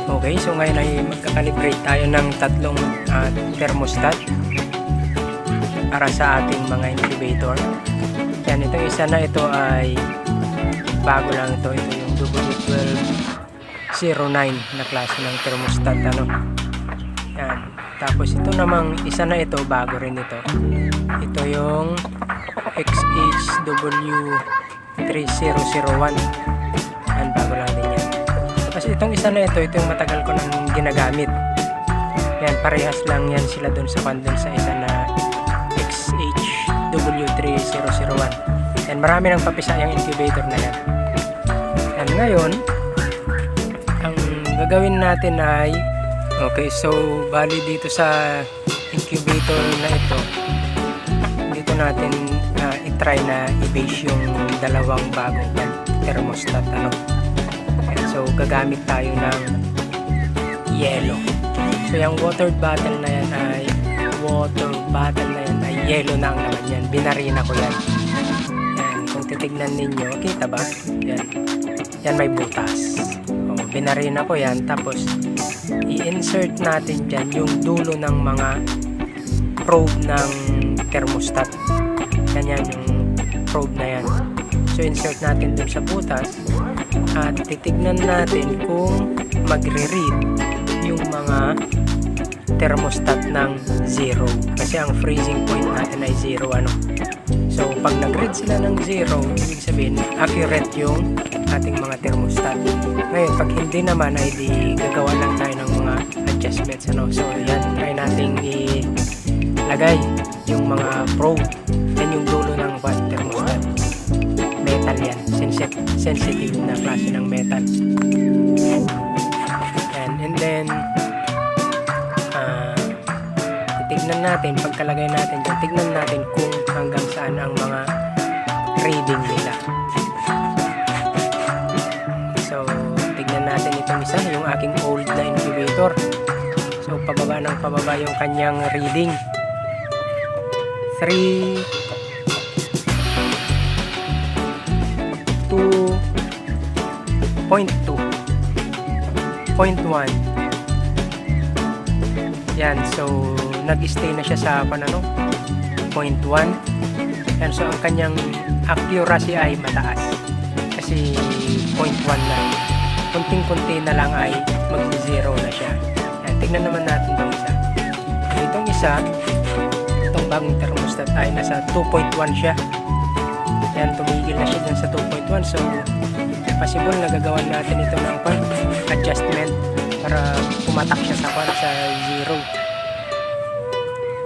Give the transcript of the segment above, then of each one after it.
Okay, so ngayon ay magkakalibrate tayo ng tatlong thermostat para sa ating mga incubator. Yan, itong isa na ito ay bago lang ito. Ito yung W1209 na klase ng thermostat. Yan. Tapos ito namang isa na ito, bago rin ito. Ito yung XHW3001. Yan, bago lang din yan. Tapos itong isa na ito yung matagal ko nang ginagamit. Yan, parehas lang yan sila dun sa isa na XHW3001. Yan, marami nang papisa yung incubator na yan. Yan, ngayon, ang gagawin natin ay, okay, so bali dito sa incubator na ito, dito natin i-try na i-base yung dalawang bagong thermostat. So gagamit tayo ng yellow. So yung water bottle na yan ay yellow na ang naman yan. Binarina ko yan. Yan, kung titignan ninyo, kita ba? Yan may butas. Binarina ko yan. Tapos i-insert natin dyan yung dulo ng mga probe ng thermostat. Yan yung probe na yan. So insert natin dun sa butas at titignan natin kung magre-read yung mga thermostat ng 0, kasi ang freezing point natin ay 0. So pag nag-read sila ng 0, ibig sabihin accurate yung ating mga thermostat. Ngayon pag hindi naman ay di gagawa lang tayo ng mga adjustments. So yan, try nating ilagay yung mga probe. Yan yung dulo ng thermostat. Metal yan, sensitive na klase ng metal. And then tignan natin, pagkalagay natin dyan, tignan natin kung hanggang saan ang mga reading nila. So tignan natin itong isa, yung aking old na incubator. So pababa ng pababa yung kanyang reading. 3 2.2 0.1. Yan, so nag-stay na siya sa 0.1. Yan, so ang kanyang accuracy ay mataas kasi 0.1 na. Kunting-kunti na lang ay mag-0 na siya. Yan, tignan naman natin itong isa. Itong isa, itong bagong thermostat ay nasa 2.1 siya. Yan, tumigil na siya dyan sa 2.1. So possible nagagawan natin ito ng adjustment para pumatak siya sa 0.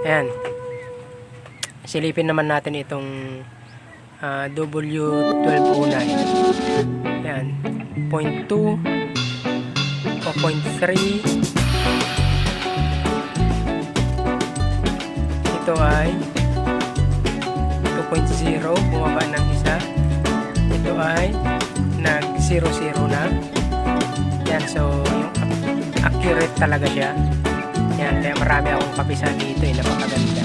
Ayan, silipin naman natin itong W1209. Ayan, 0.2 o 0.3. Ito ay 2.0, bumaba ng isa. Ito ay nag 0.0 na. Yan, so yung accurate talaga siya. Yan, kaya marami akong papisa dito, napakaganda.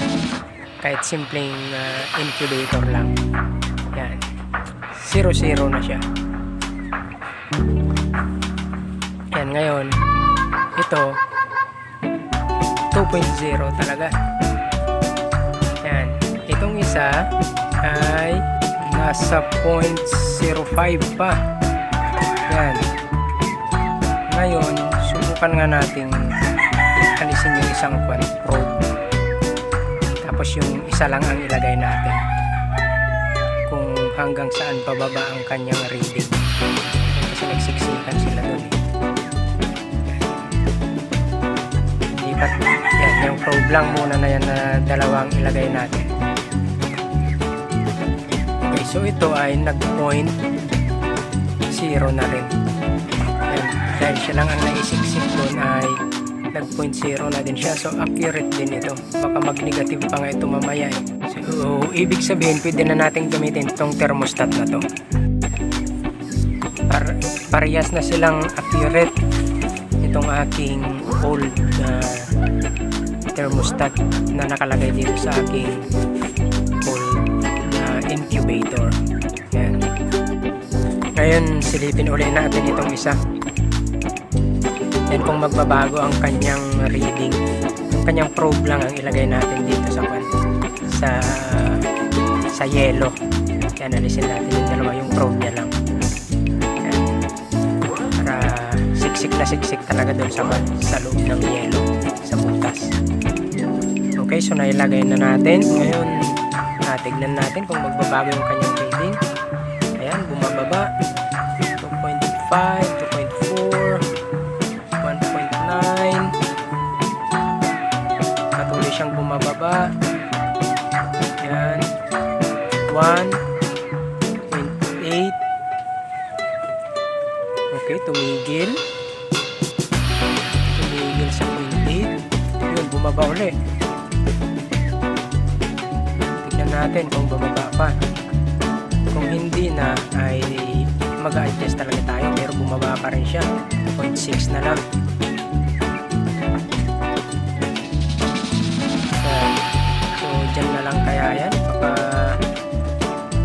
Kahit simpleng incubator lang. Yan, 0.0 na siya. Yan, ngayon ito 2.0 talaga. Yan, itong isa ay nasa 0.05 pa. Yan. Ngayon, subukan nga natin alisin yung isang probe. Tapos yung isa lang ang ilagay natin. Kung hanggang saan pababa ang kanyang reading. Kasi nagsiksikan sila doon. Lipat. Yan, yung probe lang muna na yan na dalawang ilagay natin. Okay, so ito ay nag-0.0 na rin. Yan, dahil siya lang ang naisiksik doon ay nag-0.0 na din siya. So accurate din ito. Baka mag-negative pa nga ito mamaya. So ibig sabihin pwede na natin gamitin itong thermostat na to. Parehas na silang accurate itong aking old thermostat na nakalagay dito sa aking old incubator. Yan. Ngayon silipin ulit natin itong isa. Yan, kung magbabago ang kanyang reading. Yung kanyang probe lang ang ilagay natin dito sa yellow. Kaya analisin natin yung dalawa, yung probe niya lang. Yan. Para siksik talaga doon sa loob ng yellow, sa butas. Okay, so nailagay na natin. Ngayon, tignan natin kung magbabago yung kanyang reading. Ayan, bumababa. 2.5, 2.4, 1.9. Patuloy siyang bumababa. Ayan. 1.8. Okay, tumigil sa 0.8. Yun, bumaba ulit. Tignan natin kung bumaba pa. Kung hindi na, ay mag-a-adjust talaga tayo, pero bumaba pa rin siya. 0.6 na lang. So dyan na lang kaya yan. Baka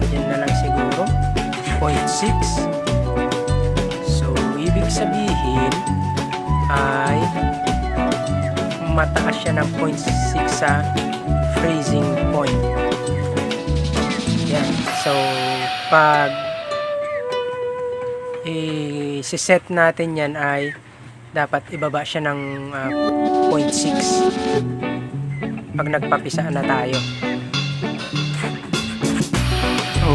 dyan na lang siguro. 0.6. So ibig sabihin ay mataas siya ng 0.6 sa freezing point. Yan. So pag i-set natin yan ay dapat ibaba siya ng 0.6 pag nagpapisa na tayo.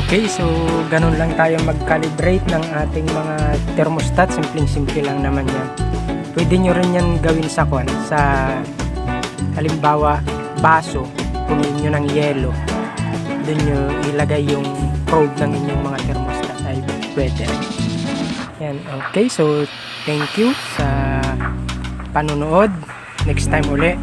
Okay, so ganun lang tayo mag-calibrate ng ating mga thermostat. Simpleng-simple lang naman yan. Pwede nyo rin yan gawin sa halimbawa baso, punin nyo ng yelo, doon nyo ilagay yung probe ng inyong mga thermostat, ay pwede. Yan, okay, so thank you sa panonood. Next time uli.